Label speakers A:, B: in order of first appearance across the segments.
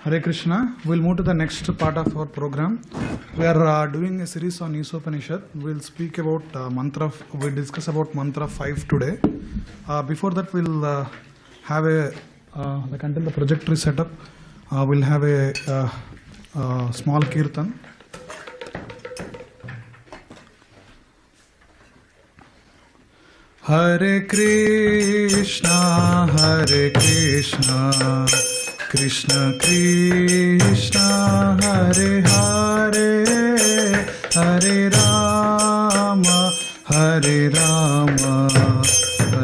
A: Hare Krishna. We'll move to the next part of our program. We are doing a series on Isopanisad. We'll speak about we'll discuss about Mantra-5 today. Before that, we'll have until the projector is set up, we'll have a small kirtan. Hare Krishna, Hare Krishna, Krishna Krishna, Hare Hare, Hare Rama, Hare Rama,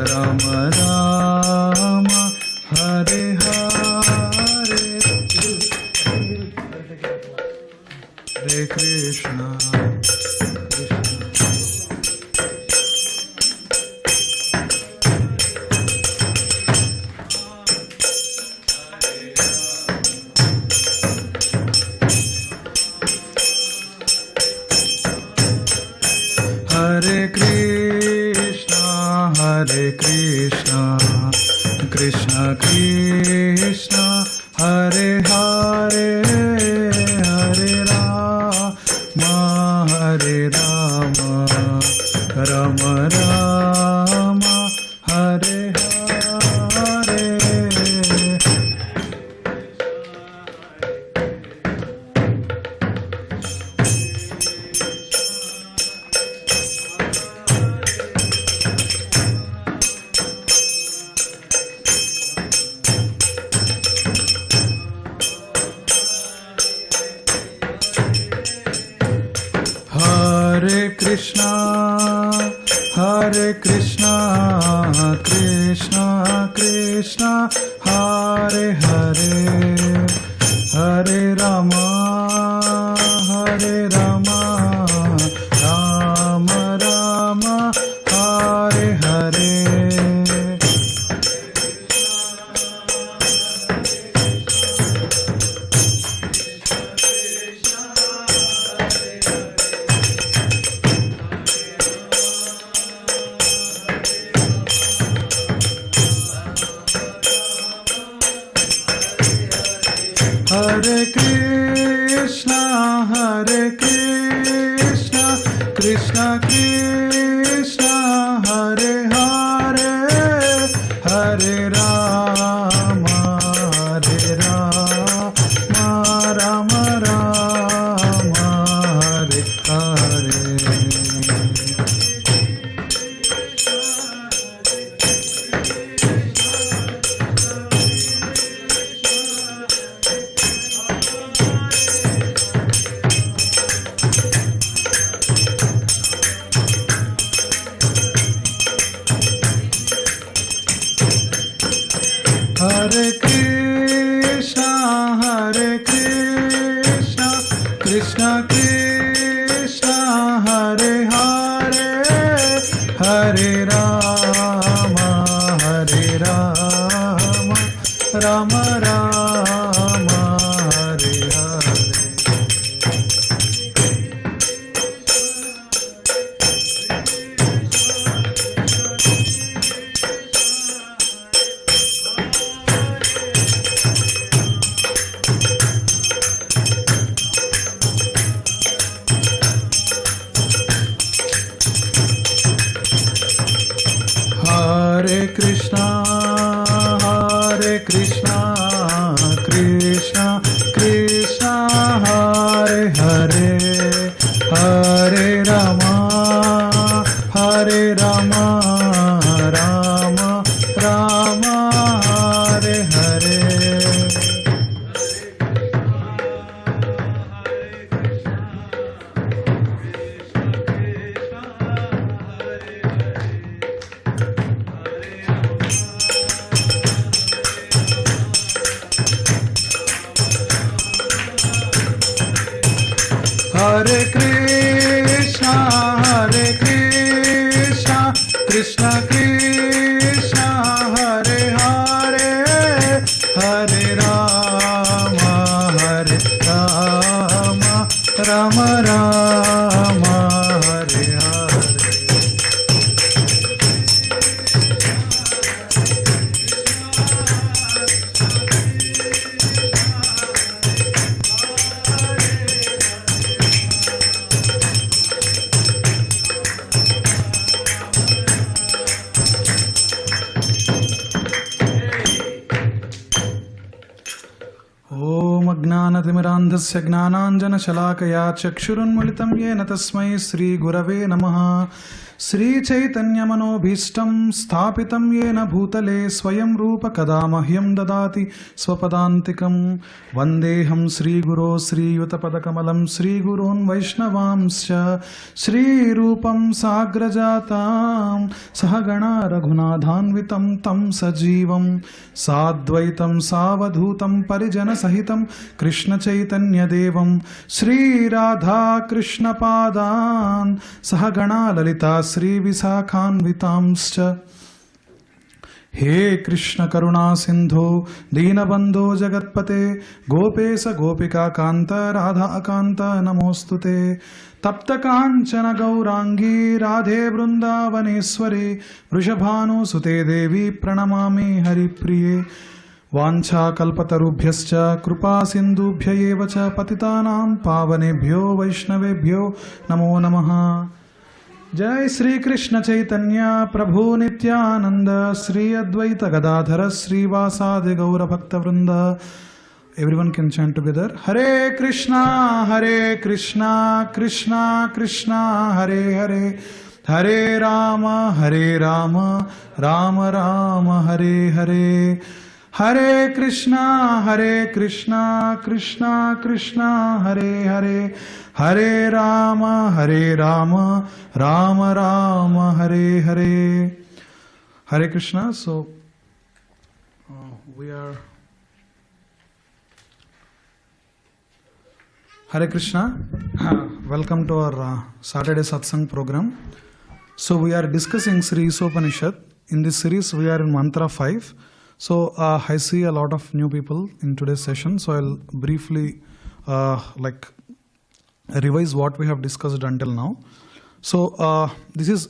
A: Rama Rama, Hare Hare, Hare Krishna. Hare Krishna, Hare Krishna, Krishna Krishna, Hare Hare, Hare Rama, Hare Rama, Rama Rama, Hare Hare. Hare Krishna, Hare Krishna, Krishna Krishna, Hare Hare, Hare Rama, Hare Rama, Rama Rama, Hare Hare. Hare Krishna, Hare Krishna, Krishna Krishna, Hare Hare, Hare Rama, Hare Rama, Rama Rama, Hare Hare. Hare Krishna, Hare Krishna, Krishna Krishna, Hare Hare, Hare Rama, Hare Rama, Rama Rama, Hare Hare. Hare Krishna, Hare Krishna, Krishna Krishna, Hare Hare, Hare Rama, Hare Rama, Rama Rama, Hare Hare. Hare Krishna, Hare Krishna, Krishna Krishna, Hare Hare, Hare Rama, Hare Rama, Rama Rama, Hare Hare. ज्ञानतिमिरान्धस्य ज्ञानाञ्जनशलाकया चक्षुरुन्मिलितं येन तस्मै श्रीगुरवे नमः। श्रीचैतन्यमनोभीष्टं स्थापितं येन भूतले स्वयं रूप कदा मह्यं ददाति स्वपदान्तिकं। वन्देऽहं श्रीगुरो श्रीयुतपदकमलं श्रीगुरून् वैष्णवांश्च श्रीरूपं साग्रजातां सहगणा रघुनाथान्वितं तं सजीवं साद्वैतं सावधूतं परिजनसहितं कृष्णचैतन्यदेवं श्रीराधाकृष्णपादान् सहगणा ललिता श्रीविशाखान्वितांश्च। हे कृष्ण करुणा सिंधो दीनबंधो जगत्पते गोपेश गोपिका कांत राधा कांत नमोस्तुते। तप्त कांचन गौरांगी राधे वृंदावनेश्वरी वृषभानुसुते देवी प्रणमामि हरिप्रिये। वाञ्छाकल्पतरुभ्यश्च कृपा सिन्धुभ्य एव च पतितानां पावनेभ्यो वैष्णवेभ्यो नमो नमः। जय श्री कृष्ण चैतन्य प्रभु नित्यानंद श्री अद्वैत गदाधर श्रीवासादि गौर भक्त वृंद। Everyone can chant together. Hare Krishna Krishna Krishna Hare Hare Hare Ram Ram Ram Hare Hare. Hare Krishna Krishna Krishna Hare Hare Hare Ram Ram Ram Hare Hare. Hare Krishna. So we are Hare Krishna. Welcome to our Saturday Satsang program. So we are discussing Sri Isopanisad. In this series we are in Mantra-5. So I see a lot of new people in today's session. So I'll briefly revise what we have discussed until now. So this is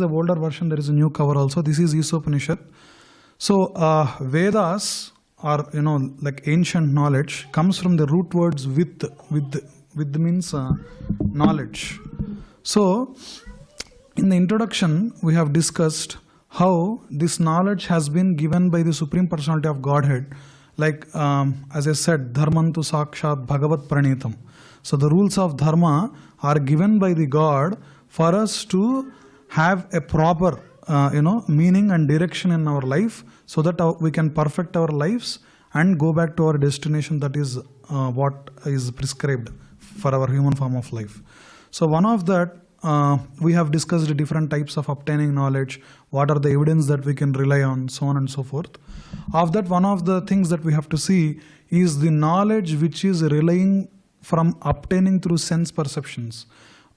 A: a older version. There is a new cover also. This is Isopanisad. So Vedas, or like ancient knowledge, comes from the root words with means knowledge. So in the introduction we have discussed how this knowledge has been given by the Supreme Personality of Godhead, like as I said, Dharmantu Sakshat Bhagavat Pranitam. So the rules of Dharma are given by the God for us to have a proper meaning and direction in our life, so that we can perfect our lives and go back to our destination, that is what is prescribed for our human form of life. So one of that, we have discussed different types of obtaining knowledge, what are the evidence that we can rely on, so on and so forth. Of that, one of the things that we have to see is the knowledge which is relying from obtaining through sense perceptions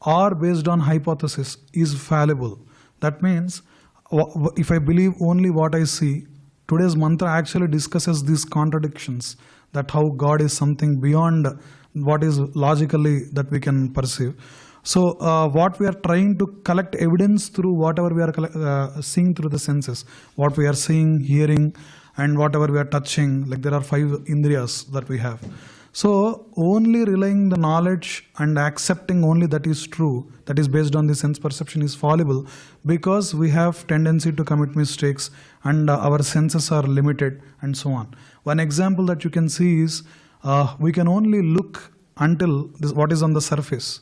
A: or based on hypothesis is fallible. That means if I believe only what I see, today's mantra actually discusses these contradictions, that how God is something beyond what is logically that we can perceive. So what we are trying to collect evidence through whatever we are seeing through the senses, what we are seeing, hearing, and whatever we are touching, like there are 5 indriyas that we have. So only relying the knowledge and accepting only that is true, that is based on the sense perception, is fallible, because we have tendency to commit mistakes and our senses are limited and so on. One example that you can see is we can only look until what is on the surface.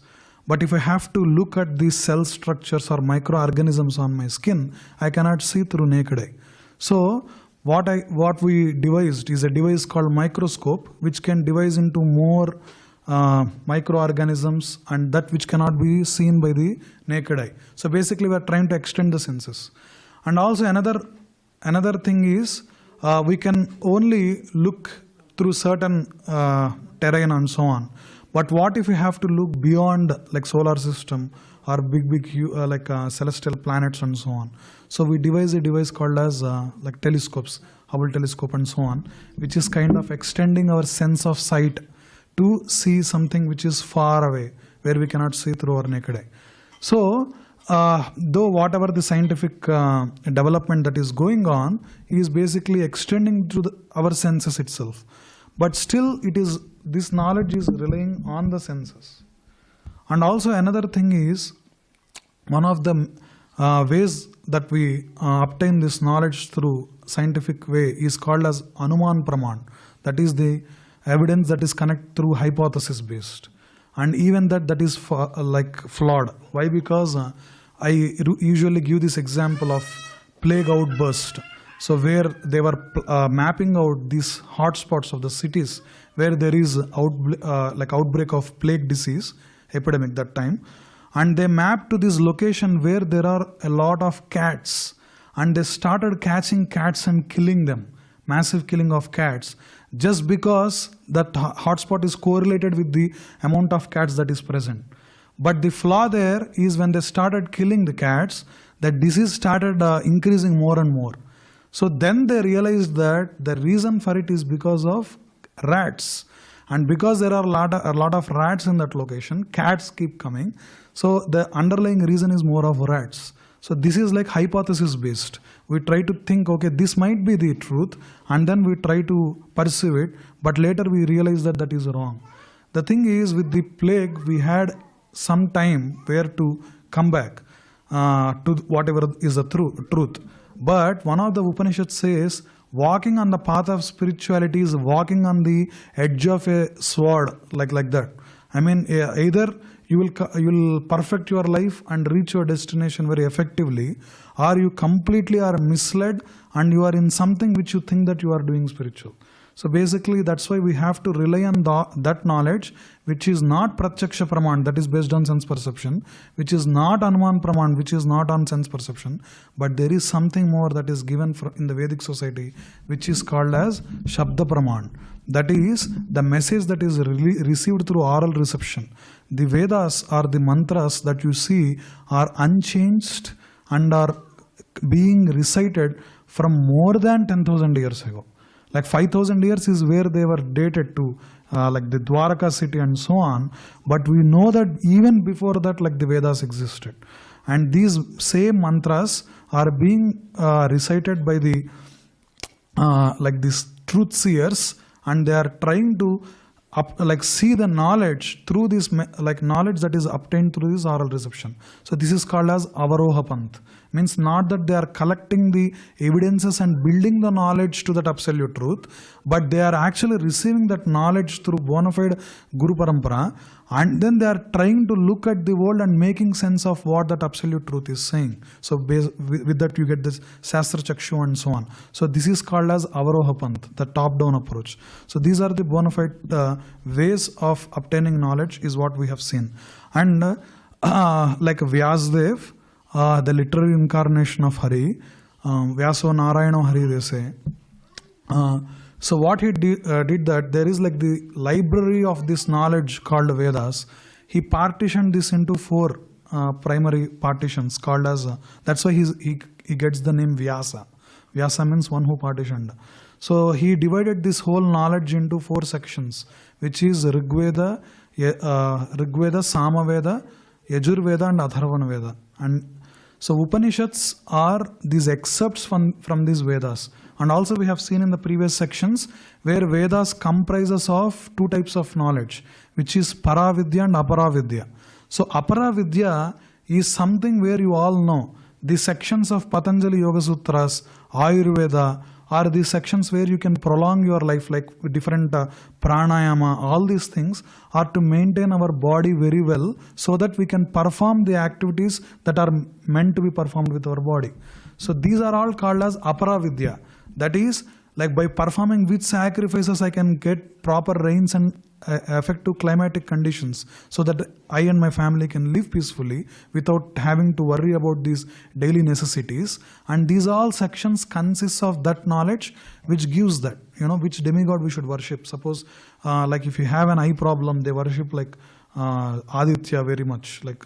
A: But if I have to look at these cell structures or microorganisms on my skin, I cannot see through naked eye. So what we devised is a device called microscope, which can devise into more microorganisms, and that which cannot be seen by the naked eye. So basically we are trying to extend the senses. And also another thing is we can only look through certain terrain and so on. But what if we have to look beyond, like solar system or big celestial planets and so on? So we devise a device called as like telescopes, Hubble telescope and so on, which is kind of extending our sense of sight to see something which is far away, where we cannot see through our naked eye. So though whatever the scientific development that is going on is basically extending to our senses itself, but still this knowledge is relying on the senses. And also another thing is, one of the ways that we obtain this knowledge through scientific way is called as Anuman Praman. That is the evidence that is connected through hypothesis based, and even that is flawed. Why? Because I usually give this example of plague outburst. So where they were mapping out these hotspots of the cities where there is outbreak of plague disease epidemic that time, and they mapped to this location where there are a lot of cats, and they started catching cats and killing them, massive killing of cats, just because that hotspot is correlated with the amount of cats that is present. But the flaw there is when they started killing the cats, the disease started increasing more and more. So then they realized that the reason for it is because of rats. And because there are a lot of rats in that location, cats keep coming. So the underlying reason is more of rats. So this is like hypothesis based. We try to think, okay, this might be the truth, and then we try to pursue it, but later we realize that that is wrong. The thing is, with the plague, we had some time where to come back to whatever is the truth. But one of the Upanishads says, walking on the path of spirituality is walking on the edge of a sword, like that. I mean, either you will perfect your life and reach your destination very effectively, or you completely are misled and you are in something which you think that you are doing spiritual. So basically, that's why we have to rely on that knowledge, which is not Pratyaksha Praman, that is based on sense perception, which is not Anuman Praman, which is not on sense perception, but there is something more that is given in the Vedic society, which is called as Shabda Praman. That is the message that is received through oral reception. The Vedas or the mantras that you see are unchanged and are being recited from more than 10,000 years ago. Like 5,000 years is where they were dated to, like the Dwaraka city and so on. But we know that even before that, like the Vedas existed. And these same mantras are being recited by the, like these truth seers, and they are trying to see the knowledge through this, knowledge that is obtained through this oral reception. So this is called as Avaroha Panth. Means not that they are collecting the evidences and building the knowledge to that absolute truth, but they are actually receiving that knowledge through bona fide Guru Parampara, and then they are trying to look at the world and making sense of what that absolute truth is saying. So with that you get this Shastra Chakshu and so on. So this is called as Avaroha Panth, the top-down approach. So these are the bona fide ways of obtaining knowledge is what we have seen. And like Vyasdev, the literary incarnation of Hari, Vyaso Narayano Hari they say. So what he did that there is like the library of this knowledge called Vedas. He partitioned this into 4 primary partitions called as, that's why he gets the name Vyasa. Vyasa means one who partitioned. So he divided this whole knowledge into 4 sections, which is Rigveda, Samaveda, Yajurveda and Atharvana Veda. And so Upanishads are these excerpts from these Vedas. And also we have seen in the previous sections where Vedas comprises of 2 types of knowledge, which is Paravidya and Aparavidya. So Aparavidya is something where you all know the sections of Patanjali Yoga Sutras, Ayurveda, are these sections where you can prolong your life, like different pranayama. All these things are to maintain our body very well so that we can perform the activities that are meant to be performed with our body. So these are all called as Aparavidya. That is, like by performing which sacrifices I can get proper rains and effective climatic conditions so that I and my family can live peacefully without having to worry about these daily necessities. And these all sections consist of that knowledge which gives that, which demigod we should worship. Suppose like if you have an eye problem, they worship like Aditya very much, like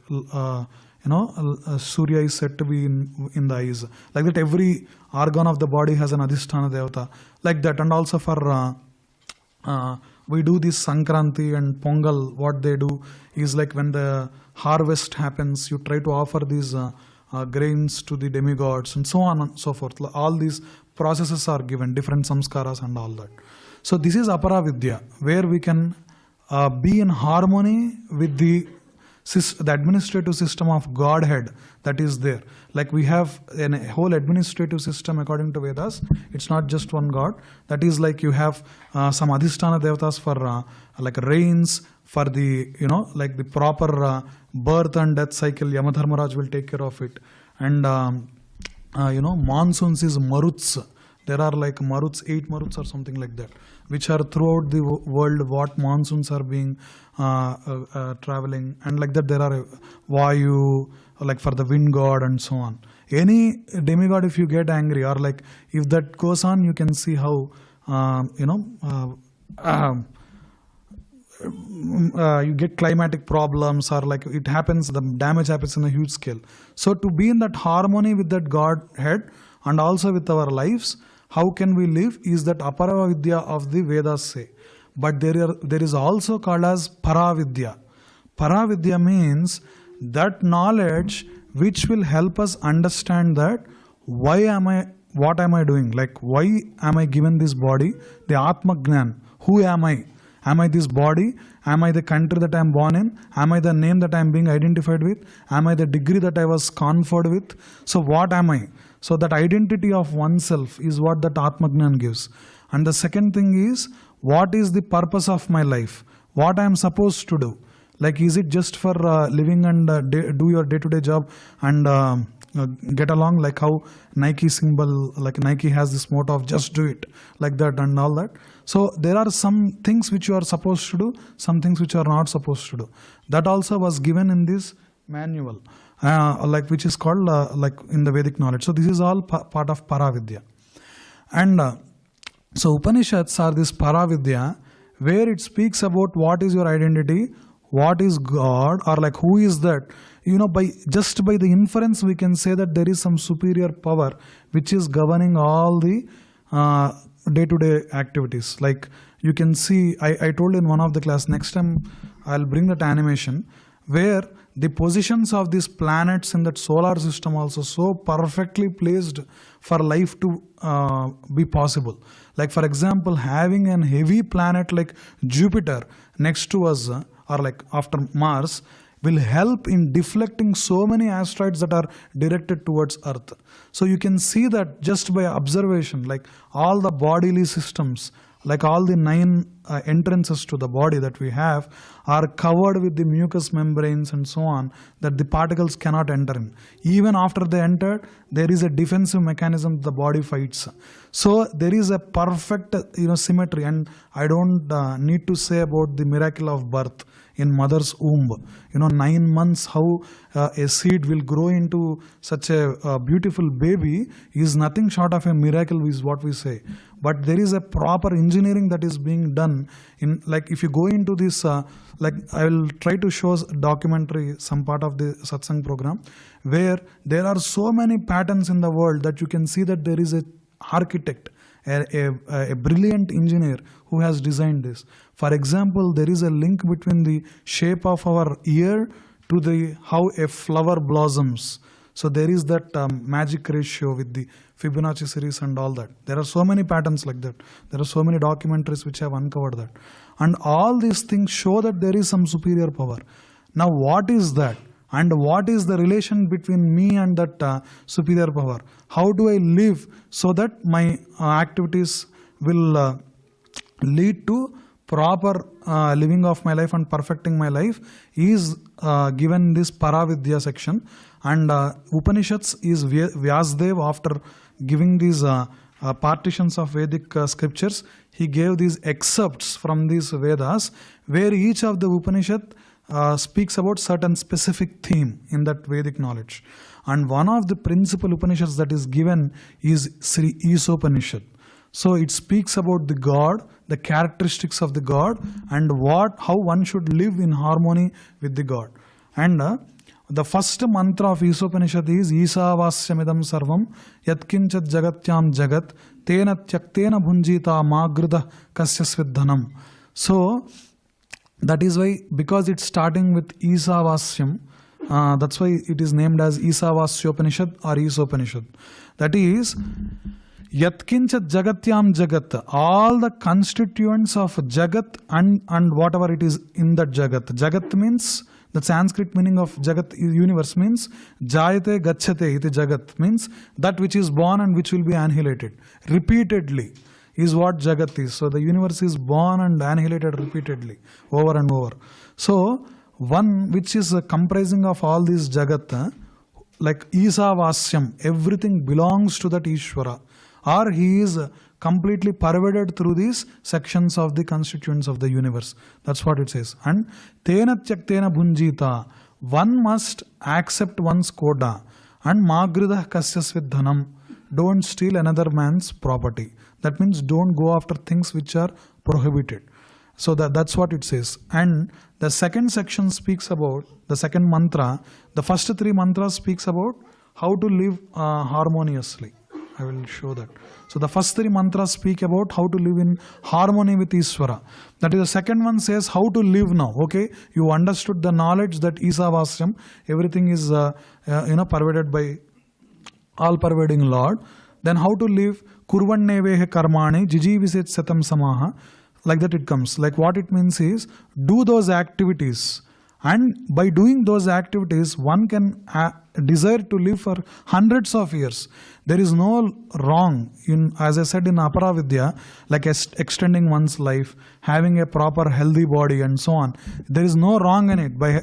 A: Surya is said to be in the eyes. Like that every organ of the body has an Adhisthana Devata. Like that. And also for we do this Sankranti and Pongal, what they do is like when the harvest happens, you try to offer these grains to the demigods and so on and so forth. All these processes are given, different samskaras and all that. So this is Aparavidya, where we can be in harmony with the the administrative system of Godhead that is there. Like we have a whole administrative system according to Vedas. It's not just one God. That is like you have some Adhisthana Devatas for like rains, for the, like the proper birth and death cycle. Yamadharmaraj will take care of it. And, monsoons is Maruts. There are like Maruts, 8 Maruts or something like that, which are throughout the world what monsoons are being traveling. And like that there are Vayu, like for the wind god and so on. Any demigod, if you get angry or like if that goes on, you can see how, you get climatic problems or like it happens, the damage happens in a huge scale. So to be in that harmony with that Godhead and also with our lives, how can we live is that Aparavidya of the Vedas say. But there is also called as Paravidya. Paravidya means that knowledge which will help us understand that what am I doing? Like why am I given this body? The Atma Gnan. Who am I? Am I this body? Am I the country that I am born in? Am I the name that I am being identified with? Am I the degree that I was conferred with? So what am I? So that identity of oneself is what that Atmagnan gives. And the second thing is, what is the purpose of my life? What I am supposed to do? Like is it just for living and do your day-to-day job and get along, like how Nike symbol, like Nike has this motto of just do it, like that and all that. So there are some things which you are supposed to do, some things which you are not supposed to do. That also was given in this manual, like which is called like in the Vedic knowledge. So this is all part of Paravidya. And so Upanishads are this Paravidya where it speaks about what is your identity, what is God, or like who is that. By the inference we can say that there is some superior power which is governing all the day-to-day activities. Like you can see, I told in one of the class, next time I'll bring that animation where the positions of these planets in that solar system also so perfectly placed for life to be possible. Like for example, having an heavy planet like Jupiter next to us or like after Mars will help in deflecting so many asteroids that are directed towards Earth. So you can see that just by observation, like all the bodily systems, like all the 9 entrances to the body that we have are covered with the mucous membranes and so on, that the particles cannot enter in. Even after they enter, there is a defensive mechanism the body fights. So there is a perfect symmetry, and I don't need to say about the miracle of birth in mother's womb. 9 months, how a seed will grow into such a beautiful baby is nothing short of a miracle is what we say. But there is a proper engineering that is being done in, like if you go into this, like I will try to show documentary, some part of the Satsang program, where there are so many patterns in the world that you can see that there is a architect, a brilliant engineer who has designed this. For example, there is a link between the shape of our ear to the how a flower blossoms. So there is that magic ratio with the Fibonacci series and all that. There are so many patterns like that. There are so many documentaries which have uncovered that. And all these things show that there is some superior power. Now what is that? And what is the relation between me and that superior power? How do I live so that my activities will lead to proper living of my life and perfecting my life is given this Paravidya section. And Upanishads is Vyasadeva, after giving these partitions of Vedic scriptures, he gave these excerpts from these Vedas where each of the Upanishad speaks about certain specific theme in that Vedic knowledge. And one of the principal Upanishads that is given is Sri Isopanisad. So it speaks about the God, the characteristics of the God, and how one should live in harmony with the God. And the first mantra of Isopanisad is Isavasyamidam sarvam yatkinchat jagatyam jagat tena tyaktena bhunjita magrudha kasyasvidhanam. So that is why, because it's starting with Isavasyam, that's why it is named as Isavasyopanishad or Isopanishad. That is, Yatkinchat Jagatyam Jagat, all the constituents of Jagat and whatever it is in that Jagat. Jagat means The Sanskrit meaning of Jagat, universe, means Jayate Gacchate iti Jagat, means that which is born and which will be annihilated. Repeatedly is what Jagat is. So the universe is born and annihilated repeatedly, over and over. So one which is comprising of all these Jagat, like Isavasyam, everything belongs to that Ishvara, or he is completely pervaded through these sections of the constituents of the universe. That's what it says. And Tena Tyaktena Bhunjita, one must accept one's koda. And Magridah Kasyas Vidhanam, don't steal another man's property. That means don't go after things which are prohibited. So that's what it says. And the second section speaks about, the second mantra, the first three mantras speaks about how to live harmoniously. I will show that. So the first three mantras speak about how to live in harmony with Ishvara. That is, the second one says how to live now. Okay, you understood the knowledge that Isavasyam, everything is pervaded by all-pervading Lord. Then how to live Kurvannevehe karmani jijiviset satam samaha. Like that it comes. Like what it means is do those activities. And by doing those activities, one can desire to live for hundreds of years. There is no wrong in, as I said in Aparavidya, like extending one's life, having a proper healthy body and so on. There is no wrong in it by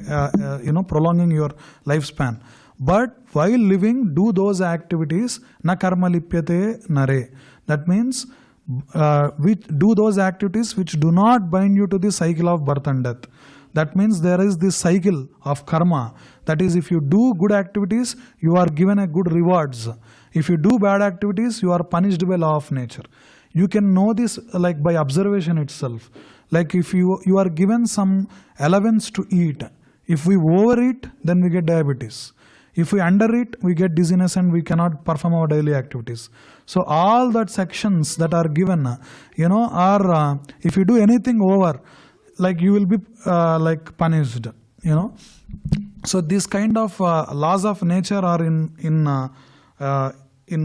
A: prolonging your lifespan. But while living, do those activities. Na karma lipyate nare. That means do those activities which do not bind you to the cycle of birth and death. That means there is this cycle of karma. That is, if you do good activities, you are given a good rewards. If you do bad activities, you are punished by law of nature. You can know this like by observation itself. Like if you are given some allowance to eat. If we overeat, then we get diabetes. If we undereat, we get dizziness and we cannot perform our daily activities. So all that sections that are given, are if you do anything over, like you will be punished. So these kind of laws of nature are in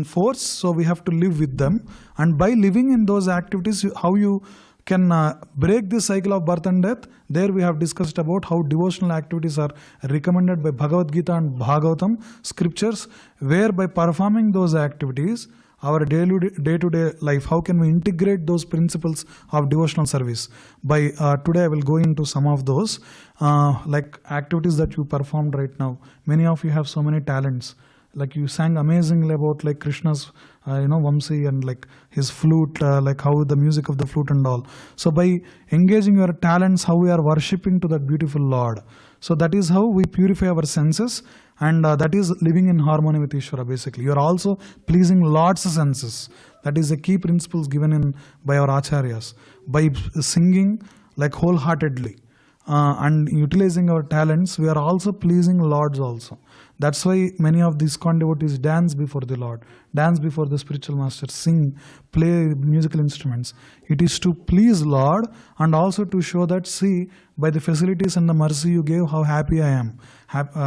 A: force. So we have to live with them, and by living in those activities, how you can break this cycle of birth and death. There we have discussed about how devotional activities are recommended by Bhagavad Gita and Bhagavatam scriptures, where by performing those activities, our day-to-day life, how can we integrate those principles of devotional service? By today I will go into some of those like activities that you performed right now. Many of you have so many talents. Like you sang amazingly about like Krishna's Vamsi and like his flute, like how the music of the flute and all. So by engaging your talents, how we are worshipping to that beautiful Lord. So that is how we purify our senses, and that is living in harmony with Ishvara basically. You are also pleasing Lord's senses. That is the key principles given in by our acharyas. By singing like wholeheartedly and utilizing our talents, we are also pleasing Lords also. That's why many of these ISKCON devotees dance before the Lord, dance before the spiritual master, sing, play musical instruments. It is to please Lord and also to show that, see, by the facilities and the mercy you gave, how happy I am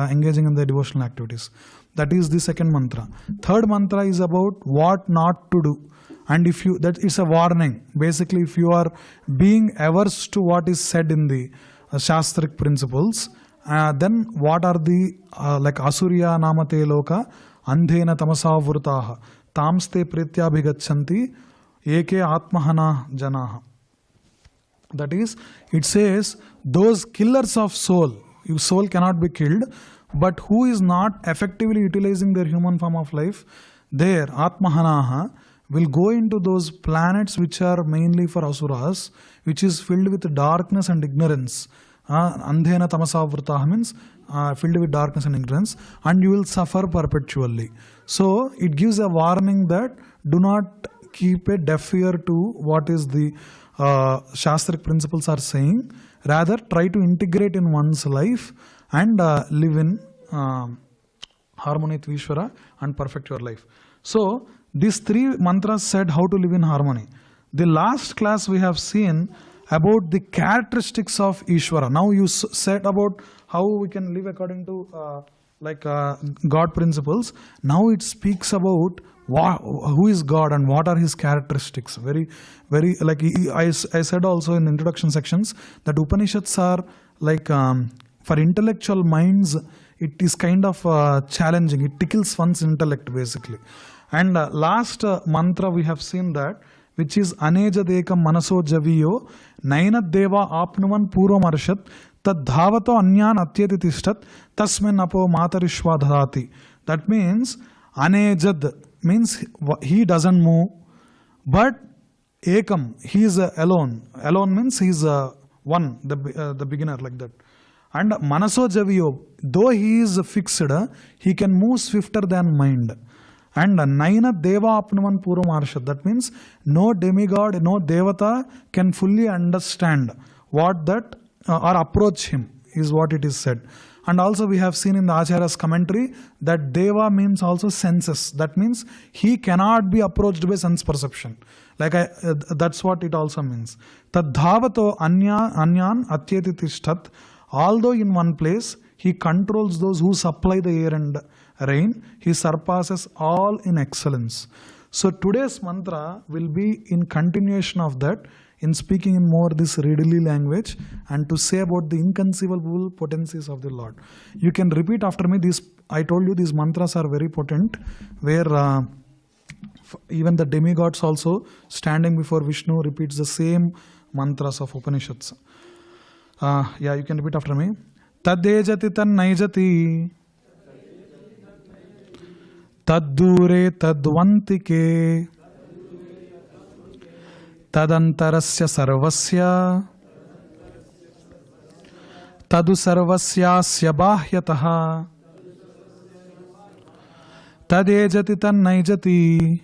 A: engaging in the devotional activities. That is the second mantra. Third mantra is about what not to do. And if you, that is a warning. Basically, if you are being averse to what is said in the Shastric principles, then what are the like Asurya namate loka andhena tamasa vrutaha tamste prityabhigachanti eke atmahana janaha. That is, it says those killers of soul, your soul cannot be killed, but who is not effectively utilizing their human form of life, their atmahanaha will go into those planets which are mainly for asuras, which is filled with darkness and ignorance. Andhena tamasa vrutaha means filled with darkness and ignorance, and you will suffer perpetually. So it gives a warning that do not keep a deaf ear to what is the Shastric principles are saying. Rather, try to integrate in one's life and live in harmony with Ishvara and perfect your life. So these three mantras said how to live in harmony. The last class we have seen about the characteristics of Ishvara. Now you said about how we can live according to God principles. Now it speaks about who is God and what are his characteristics. Very, like I said also in the introduction sections that Upanishads are like for intellectual minds, it is kind of challenging. It tickles one's intellect basically. And last mantra we have seen that, which is Anejadekam Manaso Javiyo Nainad Deva Apnuvan Puromarshat Tad Dhavato Anyan Atyati Tishtat Tasmen Apo Matarishwa Dhati. That means Anejad means he doesn't move, but Ekam, he is alone. Alone means he is one, the beginner, like that. And Manaso Javiyo, though he is fixed, he can move swifter than mind. And Naina Deva Apnuman Purumarshad, that means no demigod, no devata can fully understand what that or approach him, is what it is said. And also we have seen in the Acharya's commentary that Deva means also senses. That means he cannot be approached by sense perception. That's what it also means. Tad dhavato anyan atyeti tishtat. Although in one place he controls those who supply the air and rain, he surpasses all in excellence. So today's mantra will be in continuation of that, in speaking in more this readily language and to say about the inconceivable potencies of the Lord. You can repeat after me. I told you these mantras are very potent, where even the demigods also standing before Vishnu repeats the same mantras of Upanishads. You can repeat after me. Tadejati tannaijati taddure tadvantike tadantarasya sarvasya tadu sarvasyasya bahyataha tadejati tannaijati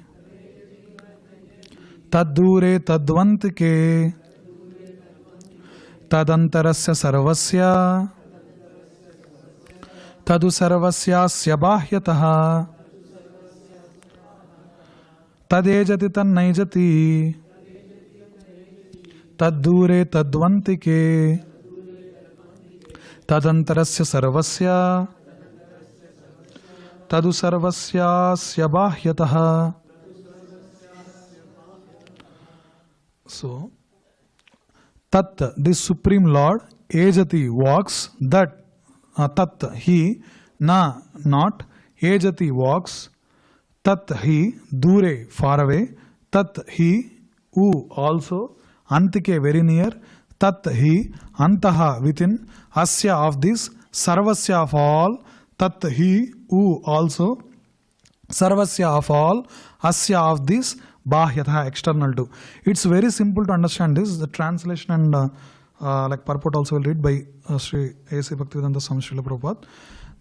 A: taddure tadvantike tadantarasya sarvasya tadu sarvasyasya bahyataha tadejati tannaijati taddure tadvantike tadantarasya sarvasya tadu sarvasyasya bahyataha. So Tat, this Supreme Lord, Ejati, walks, that, Tat, he, Na, not, Ejati, walks, Tat, he, Dure, far away, Tat, he, U, also, Antike, very near, Tat, he, Antaha, within, Asya, of this, Sarvasya, of all, Tat, he, U, also, Sarvasya, of all, Asya, of this, Bahyatha, external to. It's very simple to understand this. The translation and purport also will read by Sri A.C. Bhaktivedanta Swami Srila Prabhupada.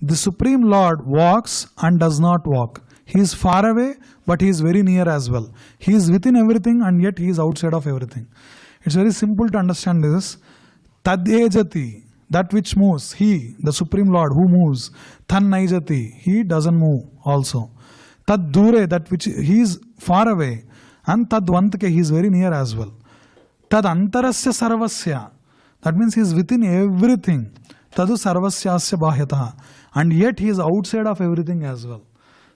A: The Supreme Lord walks and does not walk. He is far away, but he is very near as well. He is within everything and yet he is outside of everything. It's very simple to understand this. Tadejati, that which moves. He, the Supreme Lord who moves. Tannaijati, he doesn't move also. Tad dure, that which he is far away. And tadvantake, he is very near as well. Tad antarasya sarvasya, that means he is within everything. Tadu sarvasyasya bahyataha, and yet he is outside of everything as well.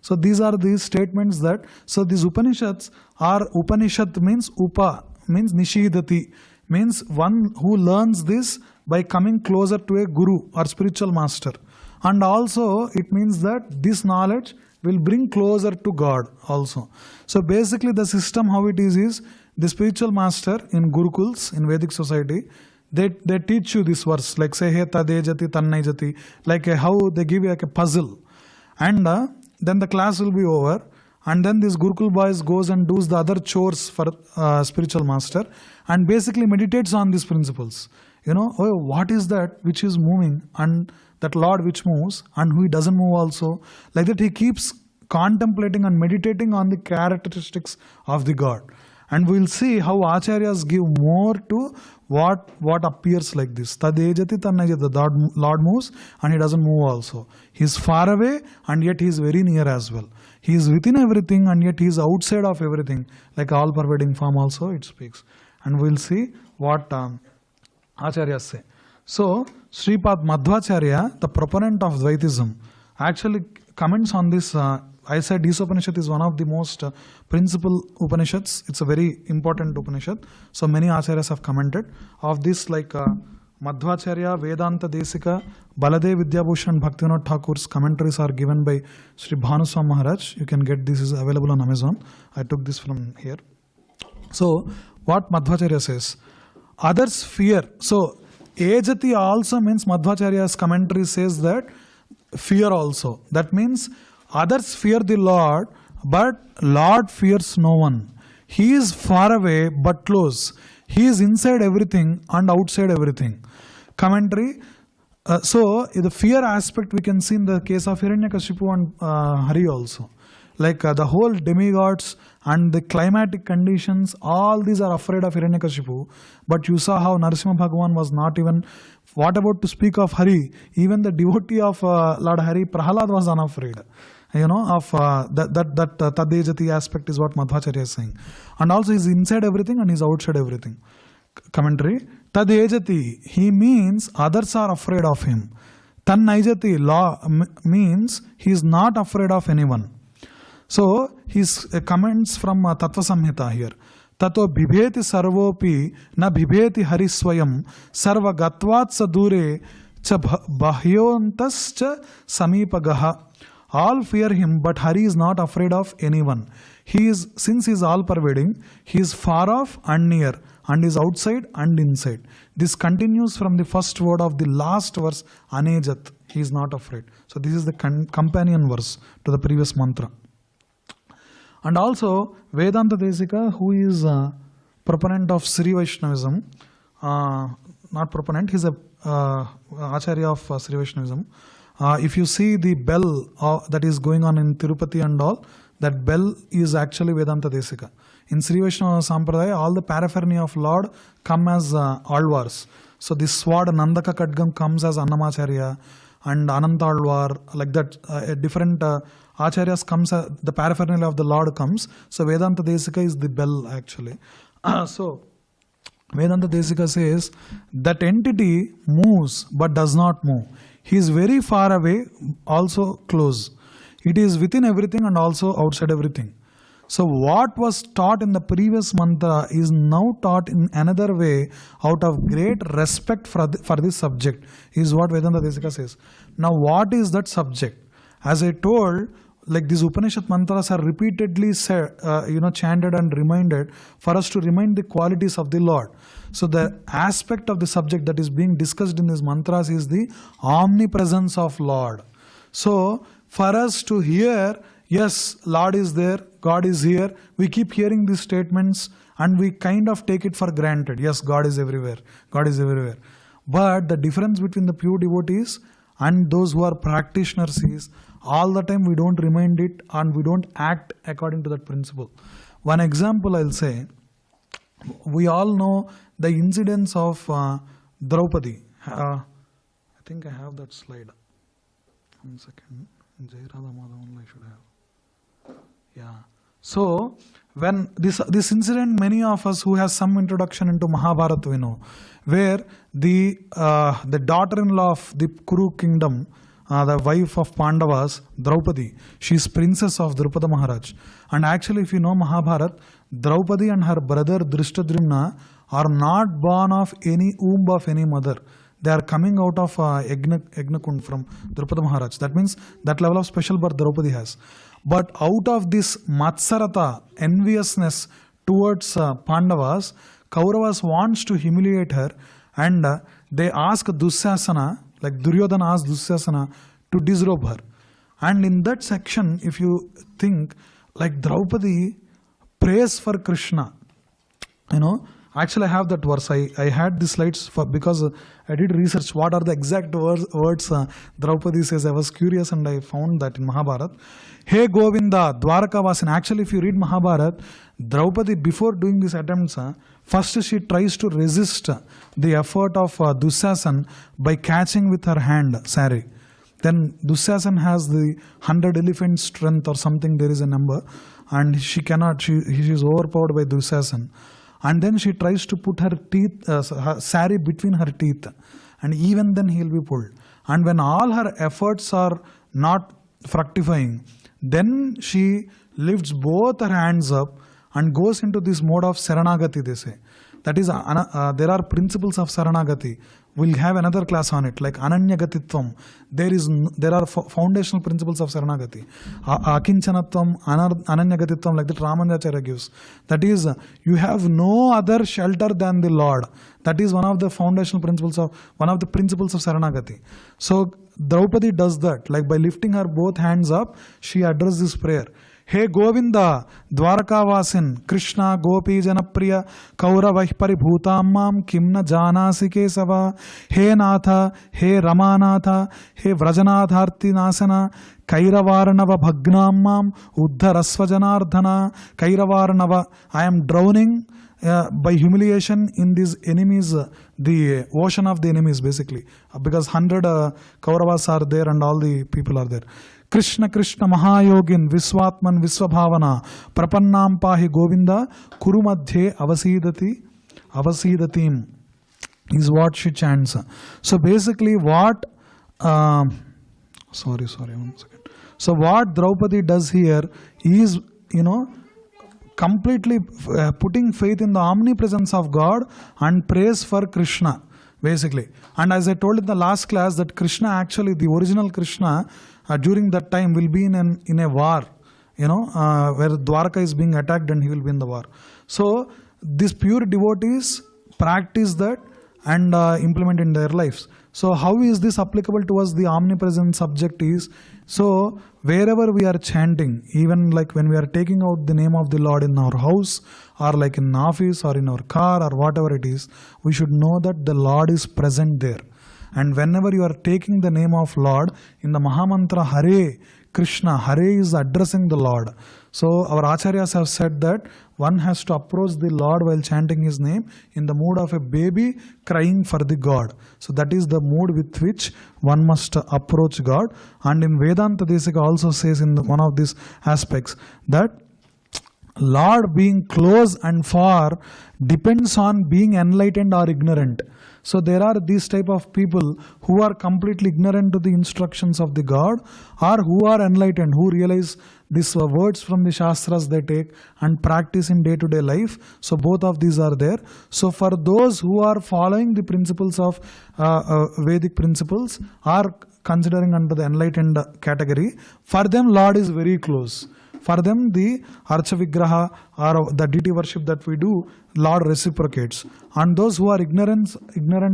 A: So these are these statements that, so these Upanishads are, Upanishad means upa, means nishidati, means one who learns this by coming closer to a guru or spiritual master. And also it means that this knowledge will bring closer to God also. So basically the system how it is the spiritual master in Gurukuls, in Vedic society, they teach you this verse, like say, He tadejati tannaijati, like how they give you like a puzzle. And then the class will be over. And then this Gurukul boys goes and does the other chores for spiritual master and basically meditates on these principles. You know, oh, what is that which is moving, and that Lord which moves and who doesn't move also. Like that he keeps contemplating and meditating on the characteristics of the God. And we will see how Acharyas give more to what appears like this. Tadejati tannajati, the Lord moves and he doesn't move also. He is far away and yet he is very near as well. He is within everything and yet he is outside of everything. Like all pervading form also it speaks. And we will see what Acharyas say. So, Sripad Madhvacharya, the proponent of Dvaitism, actually comments on this. I said Isopanisad is one of the most principal Upanishads. It's a very important Upanishad. So many Acharyas have commented of this, like Madhvacharya, Vedanta Desika, Baladev Vidyabhushan, Bhaktivinoda Thakur's commentaries are given by Sri Bhanuswami Maharaj. You can get this, is available on Amazon. I took this from here. So, what Madhvacharya says? Others fear. So, Ejati also means Madhvacharya's commentary says that fear also. That means others fear the Lord, but Lord fears no one. He is far away but close. He is inside everything and outside everything. Commentary. So, the fear aspect we can see in the case of Hiranyakashipu and Hari also. Like the whole demigods and the climatic conditions, all these are afraid of Hiranyakashipu. But you saw how Narasimha Bhagavan was not even, what about to speak of Hari? Even the devotee of Lord Hari, Prahalad, was unafraid. You know, of that Tadejati aspect is what Madhvacharya is saying. And also he is inside everything and he is outside everything. Commentary. Tadejati, he means others are afraid of him. Tannaijati, law means he is not afraid of anyone. So his comments from Tattva Samhita here. Tato bhibheti sarvopi na bhibheti hariswayam sarva gatvat sadure cha bahyontas cha samipagaha. All fear him, but Hari is not afraid of anyone. Since he is all-pervading, he is far off and near, and is outside and inside. This continues from the first word of the last verse, Anejat. He is not afraid. So this is the companion verse to the previous mantra. And also, Vedanta Desika, who is a proponent of Sri Vaishnavism, not proponent, he is a Acharya of Sri Vaishnavism. If you see the bell that is going on in Tirupati and all, that bell is actually Vedanta Desika. In Sri Vaishnava Sampradaya, all the paraphernalia of Lord come as Alvars. So this sword Nandaka Kadgam comes as Annamacharya and Ananta Alvar, like that different Acharyas comes, the paraphernalia of the Lord comes. So Vedanta Desika is the bell actually. So Vedanta Desika says that entity moves but does not move. He is very far away, also close. It is within everything and also outside everything. So what was taught in the previous mantra is now taught in another way out of great respect for this subject, is what Vedanta Desika says. Now what is that subject? As I told, like these Upanishad mantras are repeatedly said, chanted and reminded for us to remind the qualities of the Lord. So the aspect of the subject that is being discussed in these mantras is the omnipresence of Lord. So for us to hear, yes, Lord is there, God is here, we keep hearing these statements and we kind of take it for granted. Yes, God is everywhere, God is everywhere. But the difference between the pure devotees and those who are practitioners is all the time we don't remind it and we don't act according to that principle. One example I'll say, we all know the incidents of Draupadi. I think I have that slide. 1 second. Jai Radha Madhavan I should have. Yeah. So when this incident, many of us who has some introduction into Mahabharata we know, where the daughter-in-law of the Kuru kingdom, the wife of Pandavas, Draupadi, she is princess of Drupada Maharaj. And actually, if you know Mahabharata, Draupadi and her brother Drishtadryumna are not born of any womb of any mother. They are coming out of Yagnakund from Drupada Maharaj. That means that level of special birth Draupadi has. But out of this Matsarata, enviousness towards Pandavas, Kauravas wants to humiliate her and they ask Dusyasana, like Duryodhana asked Dusyasana to disrobe her. And in that section, if you think, like Draupadi prays for Krishna, actually I have that verse. I had the slides because I did research what are the exact words Draupadi says. I was curious and I found that in Mahabharata. Hey Govinda, Dwarkavasin. Actually, if you read Mahabharata, Draupadi, before doing these attempts, first she tries to resist the effort of Dusyasan by catching with her hand sari. Then Dusyasan has the 100 elephant strength or something, there is a number, and she cannot, she is overpowered by Dusyasan. And then she tries to put her teeth, her sari between her teeth, and even then he will be pulled. And when all her efforts are not fructifying, then she lifts both her hands up and goes into this mode of Saranagati, they say. That is, there are principles of Saranagati. We'll have another class on it, like Ananyagatitvam. There are foundational principles of Saranagati. Akinchanatvam, Ananyagatitvam, like that Ramanjacharya gives. That is, you have no other shelter than the Lord. That is one of the foundational principles of Saranagati. So Draupadi does that, like by lifting her both hands up, she addresses this prayer. He Govinda, Dwarkavasin, Krishna, Gopi, Janapriya, Kauravah Paribhutamam, Kimna Janasi Kesava, He Natha, He Ramanatha, He Vrajanatharti Nasana, Kairavarnava Bhagnamam, Uddharasvajanardhana, Kairavarnava, I am drowning by humiliation in these enemies, the ocean of the enemies basically, because 100 Kauravas are there and all the people are there. Krishna Krishna Mahayogin Viswatman Viswabhavana Prapannam Pahi Govinda Kurumadhe Avasidatim is what she chants. So basically what sorry 1 second. So what Draupadi does here is, completely putting faith in the omnipresence of God and praise for Krishna basically. And as I told in the last class that Krishna, actually the original Krishna, during that time will be in a war, where Dwarka is being attacked and he will be in the war. So these pure devotees practice that and implement in their lives. So how is this applicable to us? The omnipresent subject is, so wherever we are chanting, even like when we are taking out the name of the Lord in our house or like in office or in our car or whatever it is, we should know that the Lord is present there. And whenever you are taking the name of Lord, in the Mahamantra Hare Krishna, Hare is addressing the Lord. So our Acharyas have said that one has to approach the Lord while chanting his name in the mood of a baby crying for the God. So that is the mood with which one must approach God. And in Vedanta Desika also says in one of these aspects that Lord being close and far depends on being enlightened or ignorant. So there are these type of people who are completely ignorant to the instructions of the God, or who are enlightened, who realize these words from the Shastras they take and practice in day-to-day life. So both of these are there. So for those who are following the principles of Vedic principles, are considering under the enlightened category, for them Lord is very close. For them, the Archa Vigraha or the deity worship that we do, Lord reciprocates. And those who are ignorant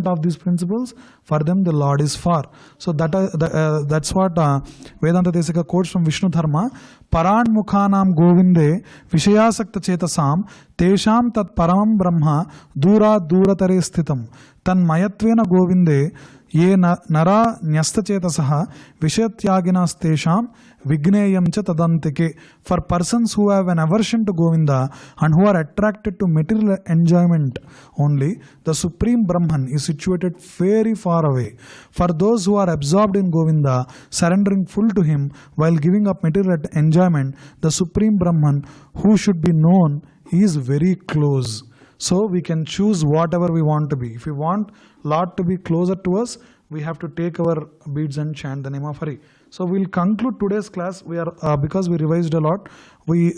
A: of these principles, for them the Lord is far. So that's what Vedanta Desika quotes from Vishnu Dharma. Paran Mukhanam Govinde Vishayasakta Chetasam Tesham Tat Paramam Brahma Dura Duratare Sthitam Tan Mayatvena Govinde Ye Nara Nyasta Chetasaha Vishatyagina Stesham Vigneyam cha tadantike. For persons who have an aversion to Govinda and who are attracted to material enjoyment only, the Supreme Brahman is situated very far away. For those who are absorbed in Govinda, surrendering full to him while giving up material enjoyment, the Supreme Brahman, who should be known, is very close. So we can choose whatever we want to be. If we want Lord to be closer to us, we have to take our beads and chant the name of Hari. So we'll conclude today's class. We are because we revised a lot, we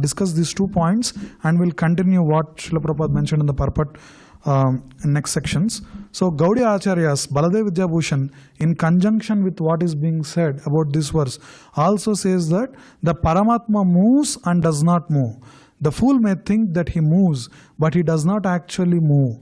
A: discussed these 2 points, and we'll continue what Srila Prabhupada mentioned in the purport in next sections. So Gaudiya Acharyas, Baladev Vidyabhushan, in conjunction with what is being said about this verse, also says that the Paramatma moves and does not move. The fool may think that he moves, but he does not actually move.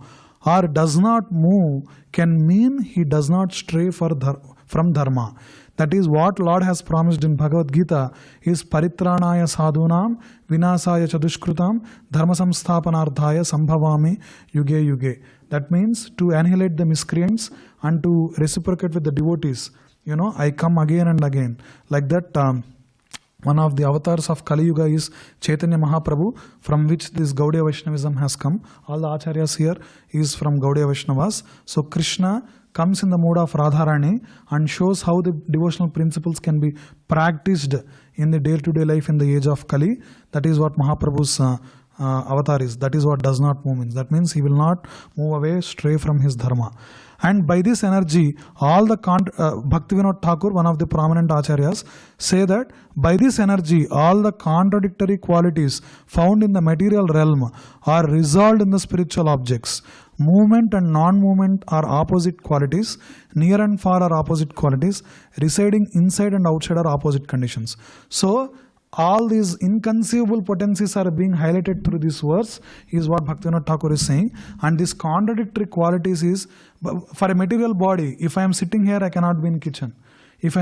A: Or does not move can mean he does not stray from dharma. That is what Lord has promised in Bhagavad Gita is Paritranaya sadhunam vinasaya chadushkrutam dharma samsthapanardhaya sambhavami yuge yuge. That means to annihilate the miscreants and to reciprocate with the devotees. I come again and again. Like that, one of the avatars of Kali Yuga is Chaitanya Mahaprabhu, from which this Gaudiya Vaishnavism has come. All the Acharyas here is from Gaudiya Vaishnavas. So Krishna comes in the mode of Radharani and shows how the devotional principles can be practiced in the day-to-day life in the age of Kali. That is what Mahaprabhu's avatar is. That is what does not move means. That means he will not move away, stray from his dharma. And by this energy, all the Bhaktivinoda Thakur, one of the prominent acharyas, say that by this energy, all the contradictory qualities found in the material realm are resolved in the spiritual objects. Movement and non-movement are opposite qualities. Near and far are opposite qualities. Residing inside and outside are opposite conditions. So, all these inconceivable potencies are being highlighted through this verse is what Bhaktivinoda Thakur is saying. And these contradictory qualities is, for a material body, if I am sitting here, I cannot be in kitchen. If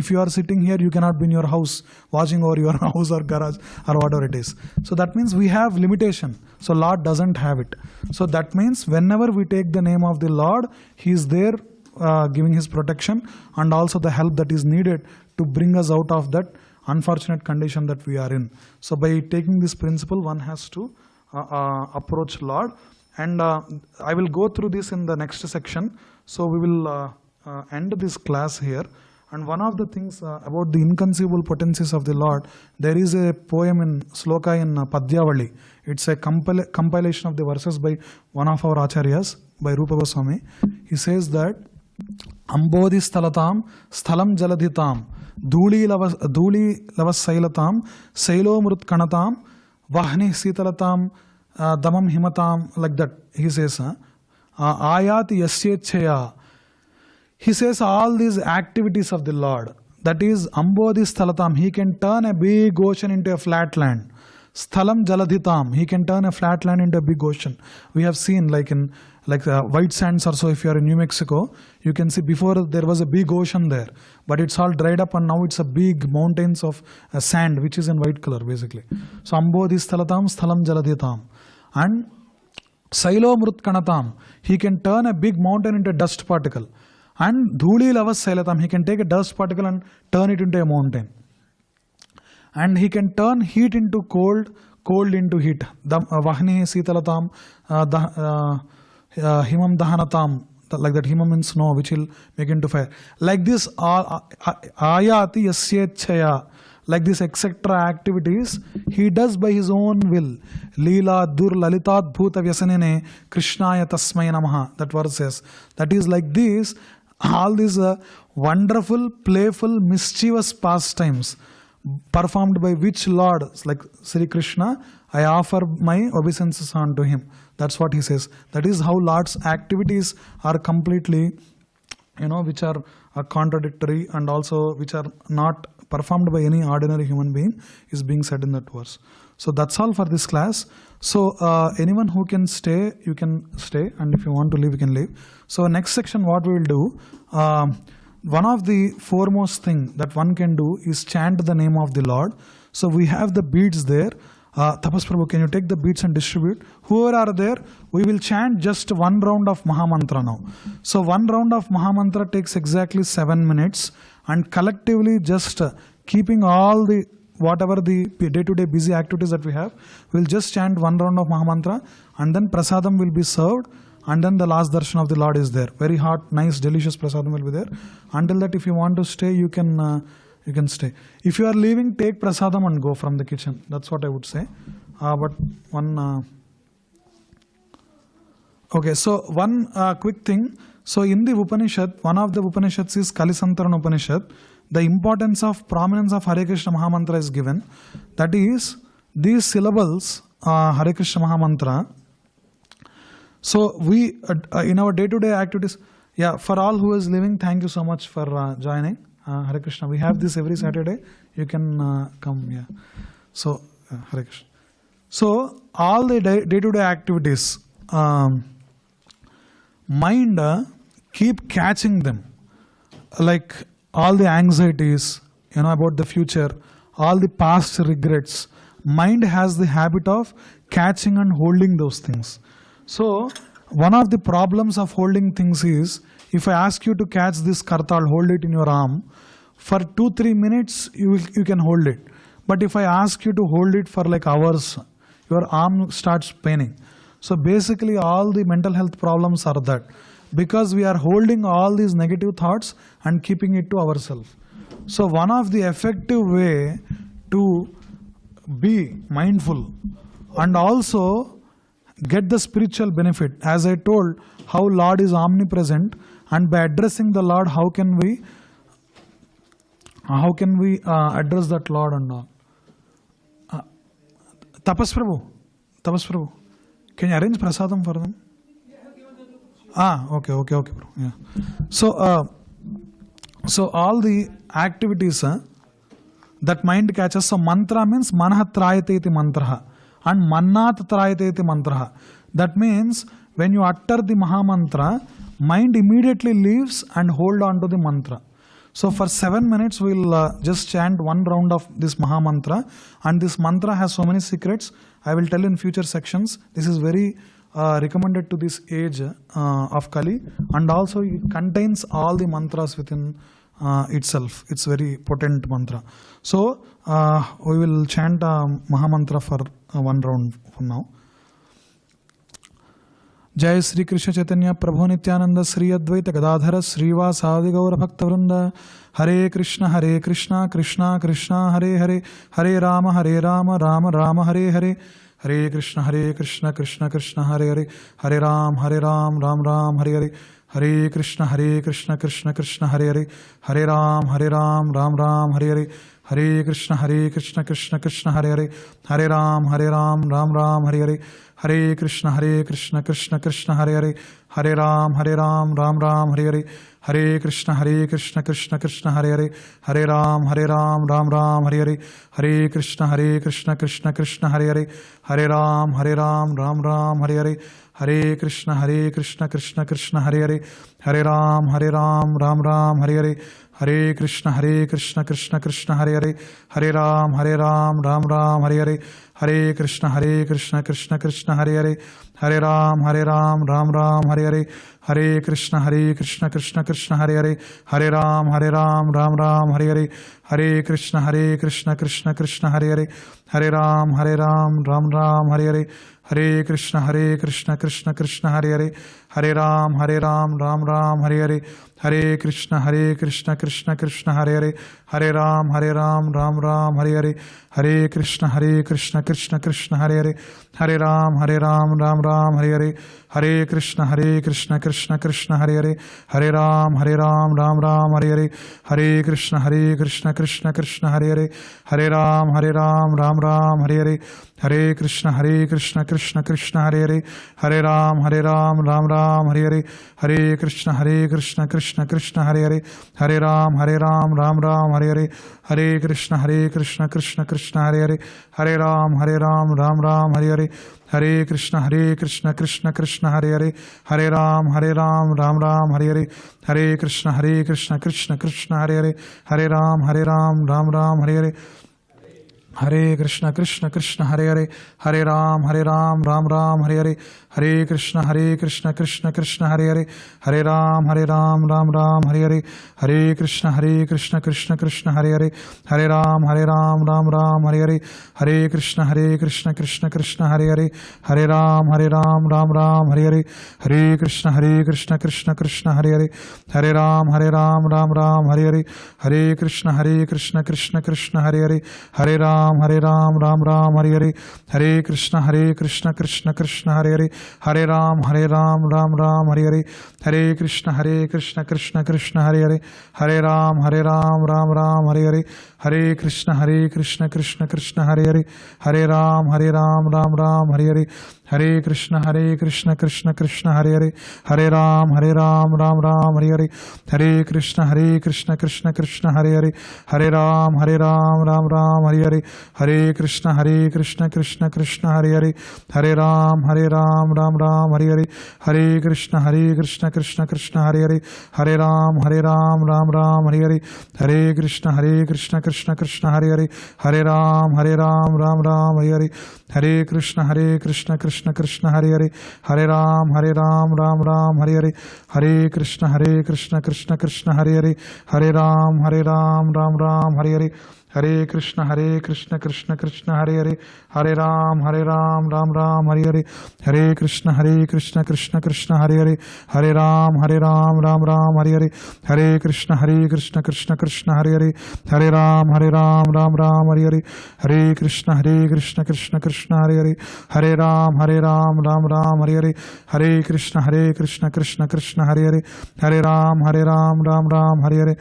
A: you are sitting here, you cannot be in your house, watching over your house or garage or whatever it is. So that means we have limitation. So Lord doesn't have it. So that means whenever we take the name of the Lord, He is there giving His protection and also the help that is needed to bring us out of that unfortunate condition that we are in. So by taking this principle, one has to approach Lord. And I will go through this in the next section. So we will end this class here. And one of the things about the inconceivable potencies of the Lord, there is a poem in Sloka in Padyavali. It's a compilation of the verses by one of our acharyas, by Rupa Goswami. He says that Ambodhi stalatam, sthalam jaladhitam, dhuli lavas sailatam, sailo mrutkanatam, vahni sitalatam, damam himatam, like that. He says, ayati yasyechaya. He says all these activities of the Lord, that is Ambodhi stalatam, He can turn a big ocean into a flat land. Sthalam jaladhitam, He can turn a flat land into a big ocean. We have seen like white sands or so, if you are in New Mexico, you can see before there was a big ocean there, but it's all dried up and now it's a big mountains of sand which is in white color basically. So Ambodhi stalatam, sthalam jaladhitam. And Sailo mrutkanatam, He can turn a big mountain into a dust particle. And dhuli lavas sailatam, He can take a dust particle and turn it into a mountain. And He can turn heat into cold, cold into heat. Vahni sitalatam, himam dahanatam, like that. Himam means snow, which will make into fire. Like this, ayati yasyechaya, like this etc. activities, He does by His own will. Leela dur lalitat bhuta vyasanene krishnaya tasmai namaha. That verse says. That is like this. All these wonderful, playful, mischievous pastimes performed by which Lord, like Sri Krishna, I offer my obeisances unto Him. That's what He says. That is how Lord's activities are completely, which are contradictory and also which are not performed by any ordinary human being is being said in that verse. So that's all for this class. So anyone who can stay, you can stay, and if you want to leave, you can leave. So next section, what we will do, one of the foremost thing that one can do is chant the name of the Lord. So we have the beads there. Tapas Prabhu, can you take the beads and distribute? Whoever are there, we will chant just one round of Mahamantra now. So one round of Mahamantra takes exactly 7 minutes, and collectively just keeping all the whatever the day-to-day busy activities that we have, we'll just chant one round of Mahamantra, and then prasadam will be served, and then the last darshan of the Lord is there. Very hot, nice, delicious prasadam will be there. Until that, if you want to stay, you can stay. If you are leaving, take prasadam and go from the kitchen. That's what I would say. But one okay, so one quick thing. So in the Upanishad, one of the Upanishads is Kalisantarana Upanishad. The importance of prominence of Hare Krishna Mahamantra is given. That is, these syllables, Hare Krishna Mahamantra. So we, in our day-to-day activities, for all who is living, thank you so much for joining. Hare Krishna. We have this every Saturday. You can come. So Hare Krishna. So all the day-to-day activities, mind keep catching them, like all the anxieties, about the future, all the past regrets. Mind has the habit of catching and holding those things. So one of the problems of holding things is, if I ask you to catch this kartal, hold it in your arm, for 2-3 minutes you can hold it. But if I ask you to hold it for like hours, your arm starts paining. So basically all the mental health problems are that, because we are holding all these negative thoughts and keeping it to ourselves. So one of the effective way to be mindful and also get the spiritual benefit. As I told, how Lord is omnipresent, and by addressing the Lord, how can we address that Lord and all. Tapas Prabhu, can you arrange prasadam for them? Okay, bro. Yeah. So all the activities that mind catches. So mantra means manah trayate iti mantra, and mannat trayate iti mantra. That means when you utter the Maha Mantra, mind immediately leaves and hold on to the mantra. So for 7 minutes we'll just chant one round of this Maha Mantra, and this mantra has so many secrets. I will tell in future sections. This is very recommended to this age of Kali, and also it contains all the mantras within itself. It's very potent mantra. So we will chant Maha Mantra for one round from now. जय श्री कृष्ण चैतन्य प्रभु नित्यानंद श्री अद्वैत गदाधर श्रीवासादि गौर भक्त वृंद हरे Krishna Krishna Krishna Hare Hare Hare Ram Ram Ram Hare Hare Hare Krishna Krishna Krishna Hare Hare Hare Ram Ram Ram Hare Hare Hare Krishna Krishna Krishna Hare Hare Hare Ram Ram Ram Hare Hare Hare Krishna Krishna Krishna Hare Hare Hare Ram Ram Ram Hare Hare Hare Krishna Krishna Krishna Hare Hare Hare Ram Ram Ram Hare Hare Hare Krishna Krishna Krishna Hare Hare Hare Ram Ram Ram Hare Hare Hare Krishna Krishna Krishna Hare Hare Hare Ram Ram Ram Hare Hare Hare Krishna Krishna Krishna Hare Hare Hare Ram Ram Ram Hare Hare Hare Krishna Krishna Krishna Hare Hare Hare Ram Ram Ram Hare Hare Hare Krishna Krishna Krishna Hare Hare Hare Ram Ram Ram Hare Hare Hare Krishna Krishna Krishna Hare Hare Hare Ram Ram Ram Hare Hare Hare Krishna Krishna Krishna Hare Hare Hare Ram Ram Ram Hare Hare Hare Krishna Krishna Krishna Hare Hare Hare Ram Ram Ram Hare Hare Hare Krishna Krishna Krishna Hare Hare Hare Ram Ram Ram Hare Hare Hare Krishna Krishna Krishna Hare Hare Hare Ram Ram Ram Hare Hare Hare Krishna Krishna Krishna Hare Hare Hare Ram Ram Ram Hare Hare Hare Krishna Krishna Krishna Hare Hare Hare Ram Ram Ram Hare Hare Hare Krishna Krishna Krishna Hare Hare Hare Ram Ram Ram Hare Hare Hare Krishna Krishna Krishna Hare Hare Hare Ram Ram Ram Hare Hare Hare Krishna Krishna Krishna Hare Hare Hare Ram Ram Ram Hare Hare Hare Krishna Krishna Krishna Hare Hare Hare Ram Ram Ram Hare Hare Hare Krishna Krishna Krishna Hare Hare Hare Ram Ram Ram Hare Hare Hare Krishna Krishna Hare Hare Hare Ram Ram Ram Hare Hare Hare Krishna Krishna Krishna Hare Hare Hare Ram Ram Ram Hare Hare Hare Krishna Krishna Krishna Hare Hare Hare Ram Ram Ram Hare Hare Hare Krishna Krishna Krishna Hare Hare Hare Ram Ram Ram Hare Hare Hare Krishna Krishna Krishna Hare Hare Hare Ram Ram Ram Hare Hare Hare Krishna Krishna Krishna Hare Hare Hare Ram Ram Ram Hare Hare Hare Krishna Krishna Krishna Hare Hare Hare Ram Ram Ram Hare Hare Hare Krishna Krishna Krishna Hare Hare Hare Ram Ram Ram Hare Hare Hare Krishna Krishna Krishna Hare Hare Hare Ram Ram Ram Hare Hare Hare Krishna Krishna Krishna Hare Hare Hare Ram Ram Ram Hare Hare Hare Krishna Krishna Krishna Hare Hare Hare Ram Ram Ram Hare Hare Hare Krishna Krishna Krishna Hare Hare Hare Ram Ram Ram Hare Hare Hare Krishna Krishna Krishna Hare Hare Hare Ram Ram Ram Hare Hare Hare Krishna Krishna Krishna Hare Hare Hare Ram Ram Ram Hare Hare Hare Krishna Krishna Krishna Hare Hare Hare Ram Ram Ram Hare Hare Hare Krishna Krishna Krishna Hare Hare Hare Ram Ram Ram Hare Hare Hare Krishna Krishna Krishna Hare Hare, Hare Ram Ram Ram Hare Hare, Hare Krishna Krishna Krishna Hare Hare, Hare Ram Ram Ram Hare Hare, Hare Krishna Krishna Krishna Hare Hare, Hare Ram Ram Hare Hare, Hare Krishna Krishna Krishna Hare Hare, Hare Ram Ram Hare Hare, Hare Krishna Krishna Krishna Hare Hare, Hare Ram Ram Hare Hare,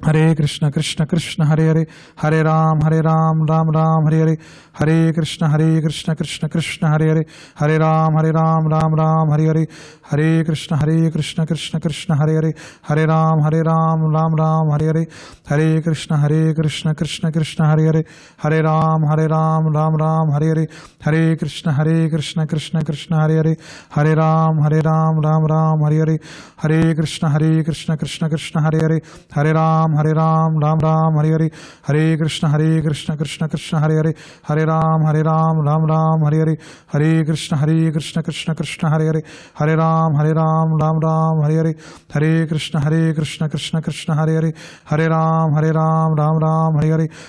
A: Hare Krishna Krishna Hare Hare, Hare Ram Ram Hare Hare, Hare Krishna Krishna Krishna Hare Hare, Hare Ram Ram Hare Hare, Hare Krishna Krishna Krishna Hare Hare, Hare Ram Ram Hare Hare, Hare Krishna Krishna Krishna Hare Hare, Hare Ram Ram Hare Hare, Hare Krishna Krishna Krishna Hare Hare, Hare Ram Ram Hare Hare, Hare Krishna Krishna Krishna Hare Hare, Hare Ram Ram Hare Hare, Hare Krishna Krishna Krishna Hare Hare, Hare Ram Ram Hare Hare, Hare Krishna Krishna Krishna Hare Hare, Hare Ram Ram Hare Hare, Hare Krishna Krishna Krishna Hare Hare, Hare Ram Ram Hare Hare, Hare Krishna Krishna Krishna Hare Hare, Hare Ram Ram Hare Hare, Hare Krishna Krishna Krishna Hare Hare, Hare Ram Ram Hare Hare,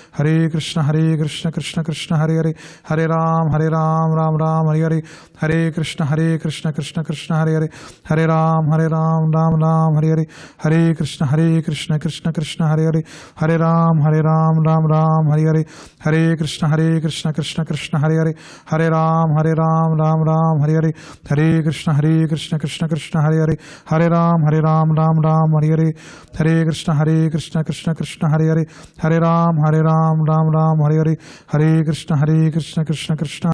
A: Hare Krishna Krishna Krishna Hare Hare, Hare Ram Ram Hare Hare, Hare Krishna Krishna Krishna Hare Hare, Hare Ram Ram Hare Hare, Hare Krishna Krishna Krishna Hare Hare, Hare Ram Ram Hare Hare, Hare Krishna Krishna Krishna Hare Hare, Hare Ram Ram Hare Hare, Hare Krishna Krishna Krishna Hare Hare, Hare Ram Ram Hare Hare, Hare Krishna Krishna Krishna Hare Hare, Hare Ram Ram Hare Hare, Hare Krishna Krishna Krishna Hare Hare, Hare Ram Ram Hare Hare, Hare Krishna Krishna Krishna Hare Hare,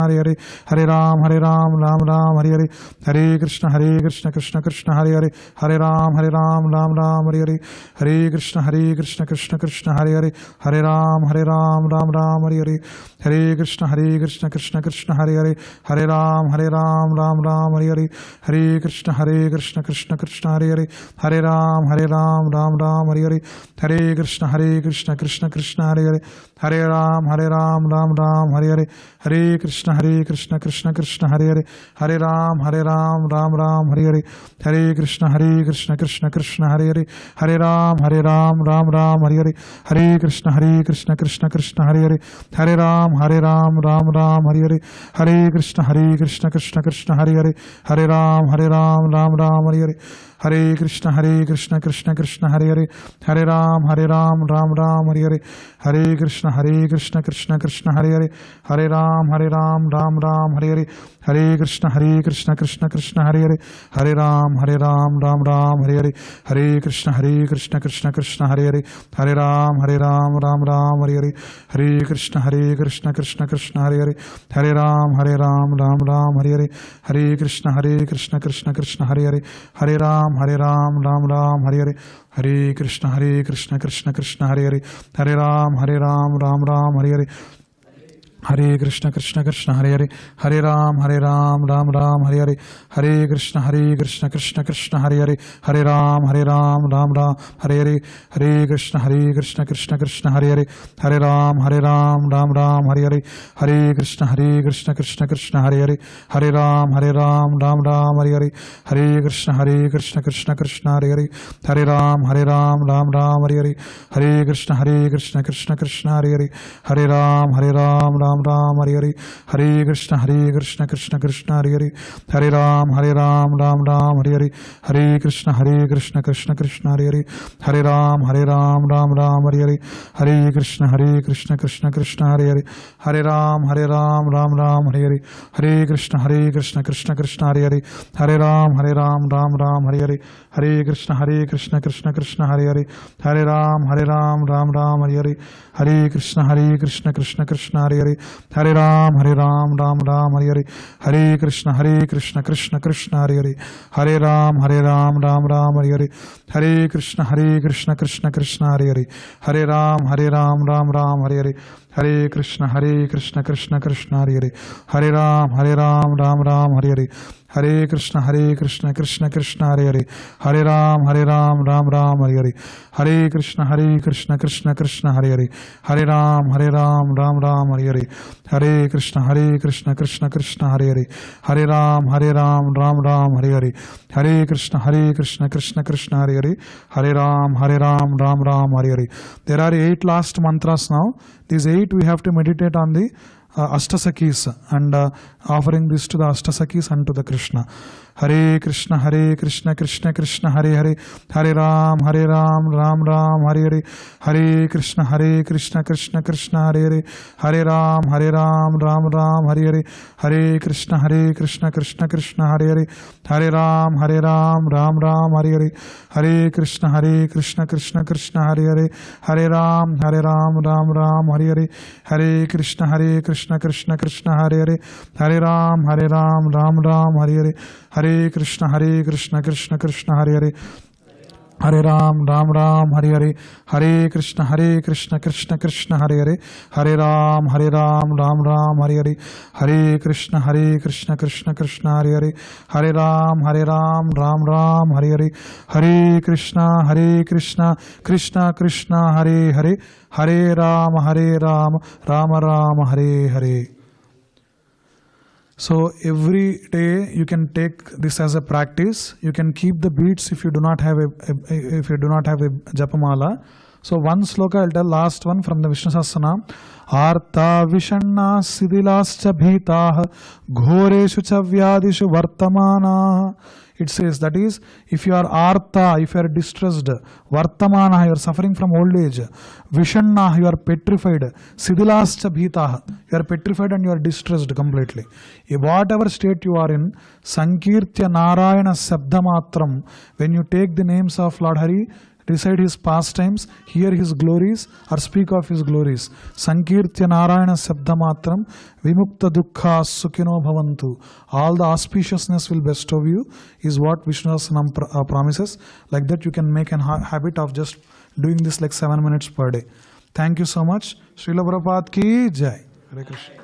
A: Hare Ram Ram Hare Hare, Hare Krishna Krishna Krishna Hare Hare, Hare Ram Ram Hare Hare, Hare Krishna Krishna Krishna Hare Hare, Hare Ram Ram Hare Hare, Hare Krishna Krishna Krishna Hare Hare, Hare Ram Ram Hare Hare, Hare Krishna Krishna Krishna Hare Hare, Hare Ram Ram Hare Hare, Hare Krishna Krishna Krishna Hare Hare, Hare Ram Ram Hare Hare, Hare Krishna Krishna Krishna Hare Hare, Hare Ram Ram Hare Hare, Hare Krishna Krishna Krishna Hare Hare, Hare Ram Ram Hare Hare, Hare Krishna Krishna Krishna Hare Hare, Hare Ram Ram Hare Hare, Hare Krishna Krishna Krishna Hare Hare, Hare Ram Ram Hare Hare, Hare Krishna Krishna Krishna Hare Hare, Hare Ram Ram Hare Hare, Hare Krishna Krishna Krishna Hare Hare, Hare Ram Ram Hare Hare, Hare Krishna Krishna Krishna Hare Hare, Hare Ram Ram Hare Hare, Hare Krishna Krishna Krishna Hare Hare, Hare Ram Ram Hare Hare, Hare Krishna Krishna Hare Hare, Hare Ram Ram Hare Hare, Hare Krishna Krishna Krishna Hare Hare, Hare Ram Ram Hare Hare, Hare Krishna Krishna Krishna Hare Hare, Hare Ram Ram Hare Hare, Hare Krishna Krishna Krishna Hare Hare, Hare Ram Ram Hare Hare, Hare Krishna Krishna Krishna Hare Hare, Hare Ram Ram Hare Hare, Hare Krishna Krishna Krishna Hare Hare, Hare Ram Ram Hare Hare, Hare Krishna Krishna Krishna Hare Hare, Hare Ram Ram Hare Hare, Hare Krishna Krishna Krishna Hare Hare, Hare Ram Ram Hare Hare, Hare Krishna Krishna Krishna Hare Hare, Hare Ram Ram Hare Hare, Hare Krishna Krishna Krishna Hare Hare, Hare Ram Ram Hare Hare, Hare Krishna Krishna Krishna Hare Hare, Hare Ram Ram Hare Hare, Hare Krishna Krishna Krishna Hare Hare, Hare Ram Ram Hare Hare, Hare Krishna Krishna Krishna Hare Hare, Hare Ram Ram Hare Hare, Hare Krishna Krishna Krishna Hare Hare, Hare Ram Ram Hare Hare, Hare Krishna Krishna Krishna Hare Hare, Hare Ram Ram Ram Hare Hare, Hare Krishna Krishna Krishna Hare Hare, Hare Ram Ram Ram Hare Hare, Hare Krishna Krishna Krishna Hare Hare, Hare Ram Ram Ram Hare Hare, Hare Krishna Krishna Krishna Hare Hare, Hare Ram Ram Hare Hare, Hare Krishna Krishna Krishna Hare Hare, Hare Ram Ram Hare Hare. There are 8 last mantras now. These 8 we have to meditate on the Ashtasakis and offering this to the Ashtasakis and to the Krishna. Hare Krishna Krishna Krishna Hare Hare, Hare Ram Ram Hare Hare, Hare Krishna Krishna Krishna Hare Hare, Hare Ram Ram Hare Hare, Hare Krishna Krishna Krishna Hare Hare, Hare Ram Ram Hare Hare, Hare Krishna Krishna Krishna Hare Hare, Hare Ram Ram Hare Hare, Hare Krishna Krishna Krishna Hare Hare, Hare Ram Ram Hare Hare, Hare Krishna Krishna Krishna Hare Hare, Hare Ram Ram Hare Hare, Hare Krishna Krishna Krishna Hare Hare, Hare Ram Ram Hare Hare, Hare Krishna Krishna Krishna Hare Hare, Hare Ram Ram Hare Hare, Hare Krishna Krishna Krishna Hare Hare, Hare Ram Ram Hare Hare. So every day you can take this as a practice. You can keep the beats if you do not have a japamala. So one sloka I'll tell, last one from the Vishnu Sahasranam. Arta vishanna sidilascha bhitah ghoreshu cha vyadishu vartamana. It says, that is, if you are artha, if you are distressed, vartamana, you are suffering from old age, vishanna, you are petrified, sidilascha bhitah, you are petrified and you are distressed completely. In whatever state you are in, sankirtya narayana sabdamatram, when you take the names of Lord Hari, recite his pastimes, hear his glories or speak of his glories. Sankirtya Narayana Sabdamatram Vimukta Dukkha Sukhino Bhavantu. All the auspiciousness will bestow you is what Vishnu Sahasranam promises. Like that you can make a habit of just doing this like 7 minutes per day. Thank you so much. Srila Prabhupada ki Jai. Hare Krishna.